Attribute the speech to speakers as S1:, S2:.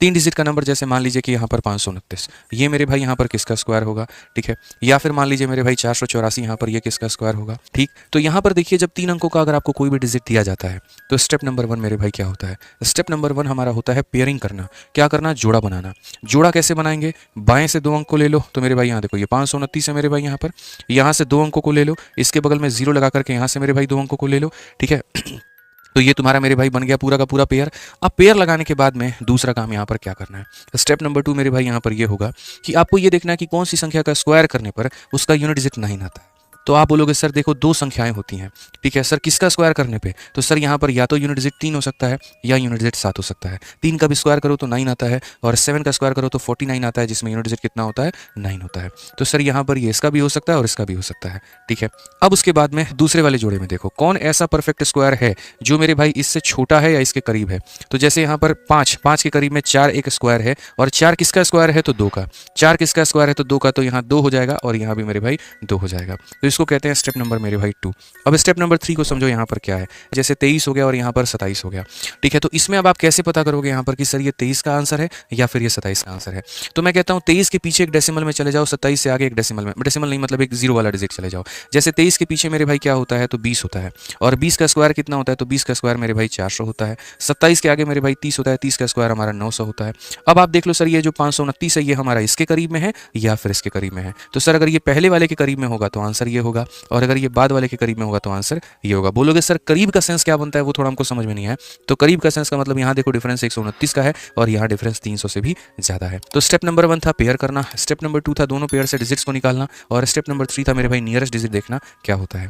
S1: तीन डिजिट का नंबर जैसे मान लीजिए कि यहाँ पर 529, ये मेरे भाई यहाँ पर किसका स्क्वायर होगा, ठीक है। या फिर मान लीजिए मेरे भाई 484, यहाँ पर ये किसका स्क्वायर होगा, ठीक। तो यहाँ पर देखिए जब 3 अंकों का अगर आपको कोई भी डिजिट दिया जाता है तो स्टेप नंबर 1 मेरे भाई क्या होता है, स्टेप नंबर 1 हमारा होता है पेयरिंग करना। क्या करना, जोड़ा बनाना। जोड़ा कैसे बनाएंगे, बाएं से 2 अंक को ले लो, तो मेरे भाई यहाँ देखो ये 529 है मेरे भाई, यहाँ से 2 अंकों को ले लो, इसके बगल में 0 लगा करके यहाँ से मेरे भाई 2 अंकों को ले लो, ठीक है। तो ये तुम्हारा मेरे भाई बन गया पूरा का पूरा पेयर। अब पेयर लगाने के बाद में दूसरा काम यहाँ पर क्या करना है, स्टेप नंबर 2 मेरे भाई यहाँ पर ये होगा कि आपको ये देखना है कि कौन सी संख्या का स्क्वायर करने पर उसका यूनिट डिजिट 9 आता है। तो आप बोलोगे सर देखो 2 संख्याएं होती हैं, ठीक है सर, किसका स्क्वायर करने पे, तो सर यहाँ पर या तो यूनिट डिजिट 3 हो सकता है या यूनिट डिजिट 7 हो सकता है। 3 का भी स्क्वायर करो तो 9 आता है, और 7 का स्क्वायर करो तो 49 आता है, जिसमें यूनिट डिजिट कितना होता है, 9 होता है। तो सर यहाँ पर ये इसका भी हो सकता है और इसका भी हो सकता है, ठीक है। अब उसके बाद में दूसरे वाले जोड़े में देखो कौन ऐसा परफेक्ट स्क्वायर है जो मेरे भाई इससे छोटा है या इसके करीब है। तो जैसे यहाँ पर 5 के करीब में 4 एक स्क्वायर है, और 4 किसका स्क्वायर है, तो 2 का। 4 किसका स्क्वायर है, तो 2 का, तो यहाँ 2 हो जाएगा और यहाँ भी मेरे भाई 2 हो जाएगा। तो इसको कहते हैं स्टेप नंबर मेरे भाई 2। अब स्टेप नंबर 3 को समझो, यहाँ पर क्या है, जैसे 23 हो गया और यहाँ पर 27 हो गया, ठीक है। तो इसमें अब आप कैसे पता करोगे यहाँ पर कि सर ये 23 का आंसर है या फिर ये 27 का आंसर है। तो मैं कहता हूँ 23 के पीछे एक डेसिमल में चले जाओ, 27 से आगे एक डेसिमल में, डेसिमल नहीं मतलब एक 0 वाला डिजिट चले जाओ। जैसे 23 के पीछे मेरे भाई क्या होता है, तो 20 होता है, और 20 का स्क्वायर कितना होता है, तो 20 का स्क्वायर मेरे भाई 400 होता है। 27 के आगे मेरे भाई 30 होता है, 30 का स्क्वायर हमारा 900 होता है। अब आप देख लो सर ये जो 529 है ये हमारा इसके करीब में है या फिर इसके करीब में है। तो सर अगर ये पहले वाले के करीब में होगा तो आंसर ये होगा, और अगर ये बाद वाले के करीब में होगा तो आंसर ये होगा। बोलोगे सर करीब का सेंस क्या बनता है, वो थोड़ा हमको समझ में नहीं है। तो करीब का सेंस का मतलब यहाँ देखो डिफरेंस 129 का है और यहाँ डिफरेंस 300 से भी ज्यादा है। तो स्टेप नंबर 1 था पेयर करना, स्टेप नंबर 2 था दोनों पेयर से डिजिट्स को निकालना, और स्टेप नंबर 3 था मेरे भाई नियरेस्ट डिजिट देखना क्या होता है।